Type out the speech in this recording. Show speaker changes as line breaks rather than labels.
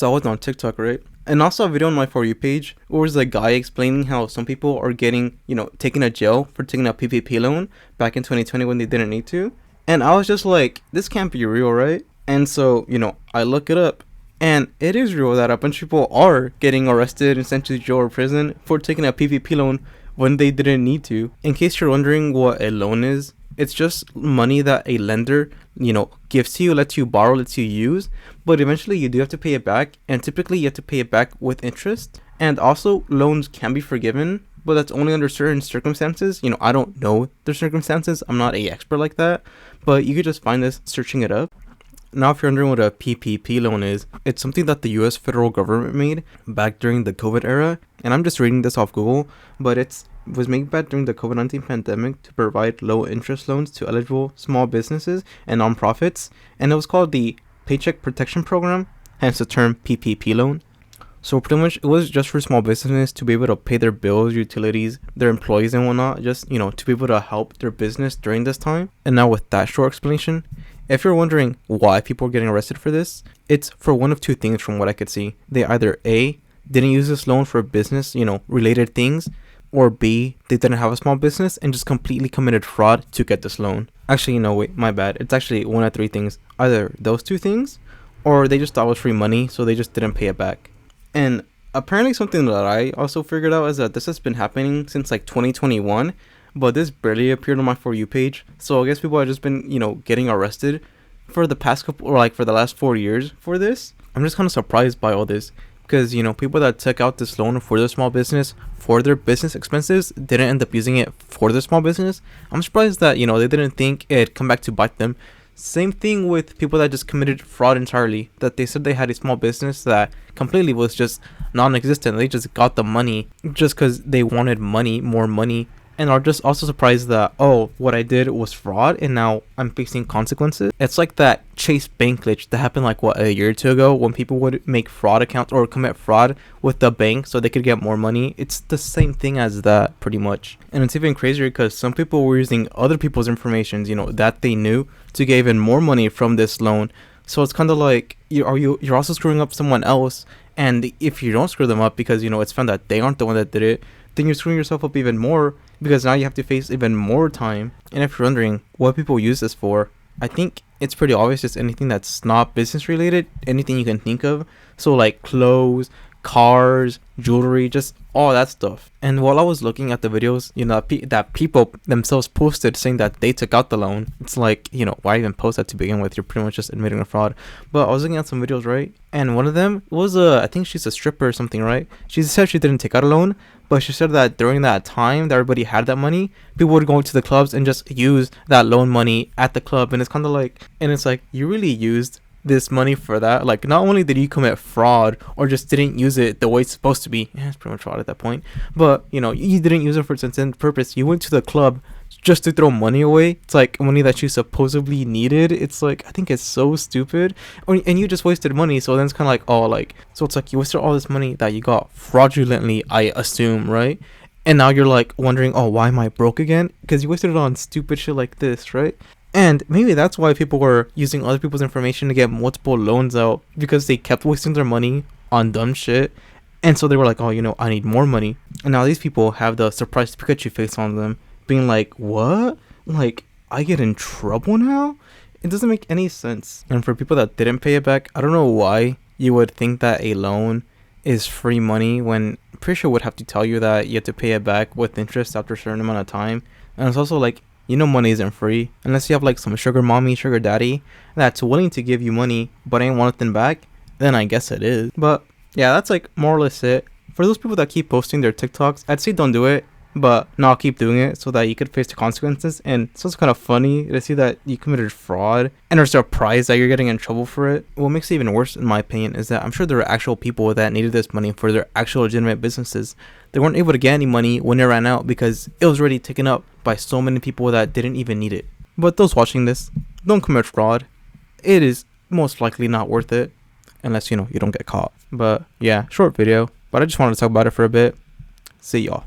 because I was on TikTok, right? And also a video on my For You page where was a guy explaining how some people are getting, taken to jail for taking a PPP loan back in 2020 when they didn't need to. And I was just like, this can't be real, right? And so, I look it up. And it is real that a bunch of people are getting arrested and sent to jail or prison for taking a PPP loan when they didn't need to. In case you're wondering what a loan is, it's just money that a lender, gives to you, lets you borrow, lets you use, but eventually you do have to pay it back, and typically you have to pay it back with interest. And also, loans can be forgiven, but that's only under certain circumstances. I don't know the circumstances. I'm not a expert like that, but you could just find this searching it up. Now, if you're wondering what a PPP loan is, it's something that the US federal government made back during the COVID era. And I'm just reading this off Google, but it was made back during the COVID-19 pandemic to provide low interest loans to eligible small businesses and nonprofits. And it was called the Paycheck Protection Program, hence the term PPP loan. So pretty much it was just for small businesses to be able to pay their bills, utilities, their employees and whatnot, just, to be able to help their business during this time. And now with that short explanation, if you're wondering why people are getting arrested for this, it's for one of two things from what I could see. They either A, didn't use this loan for business, related things, or B, they didn't have a small business and just completely committed fraud to get this loan. Actually, no, wait, my bad. It's actually one of three things. Either those two things, or they just thought it was free money, so they just didn't pay it back. And apparently something that I also figured out is that this has been happening since like 2021, but this barely appeared on my For You page. So I guess people have just been, getting arrested for the past couple, or like for the last 4 years for this. I'm just kind of surprised by all this because, people that took out this loan for their small business, for their business expenses, didn't end up using it for their small business. I'm surprised that, they didn't think it'd come back to bite them. Same thing with people that just committed fraud entirely, that they said they had a small business that completely was just non-existent. They just got the money just because they wanted money, more money, and are just also surprised that, oh, what I did was fraud and now I'm facing consequences. It's like that Chase Bank glitch that happened like a year or two ago when people would make fraud accounts or commit fraud with the bank so they could get more money. It's the same thing as that pretty much. And it's even crazier because some people were using other people's information, that they knew to get even more money from this loan. So it's kind of like you're also screwing up someone else, and if you don't screw them up because it's found that they aren't the one that did it, then you're screwing yourself up even more because now you have to face even more time. And if you're wondering what people use this for, I think it's pretty obvious. Just anything that's not business related, anything you can think of. So like clothes, cars, jewelry, just all that stuff. And while I was looking at the videos, that people themselves posted saying that they took out the loan, it's like, why even post that to begin with? You're pretty much just admitting a fraud. But I was looking at some videos, right? And one of them was I think she's a stripper or something, right? She said she didn't take out a loan, but she said that during that time that everybody had that money, people would go to the clubs and just use that loan money at the club. And it's kind of like, you really used this money for that. Like, not only did you commit fraud or just didn't use it the way it's supposed to be, it's pretty much fraud at that point, but you didn't use it for its intended purpose. You went to the club just to throw money away. It's like money that you supposedly needed. It's like, I think it's so stupid. And you just wasted money. So then it's kind of like, so it's like you wasted all this money that you got fraudulently, I assume, right? And now you're like wondering, why am I broke again? Because you wasted it on stupid shit like this, right? And maybe that's why people were using other people's information to get multiple loans out, because they kept wasting their money on dumb shit. And so they were like, I need more money. And now these people have the surprised Pikachu face on them, being like, what? Like, I get in trouble now? It doesn't make any sense. And for people that didn't pay it back, I don't know why you would think that a loan is free money when I'm pretty sure would have to tell you that you have to pay it back with interest after a certain amount of time. And it's also like, money isn't free unless you have like some sugar mommy, sugar daddy that's willing to give you money but ain't want nothing back. Then I guess it is. But yeah, that's like more or less it. For those people that keep posting their TikToks, I'd say don't do it, but not keep doing it so that you could face the consequences. And so it's kind of funny to see that you committed fraud and are surprised that you're getting in trouble for it. What makes it even worse, in my opinion, is that I'm sure there are actual people that needed this money for their actual legitimate businesses. They weren't able to get any money when it ran out because it was already taken up by so many people that didn't even need it. But those watching this, don't commit fraud. It is most likely not worth it unless, you don't get caught. But yeah, short video. But I just wanted to talk about it for a bit. See y'all.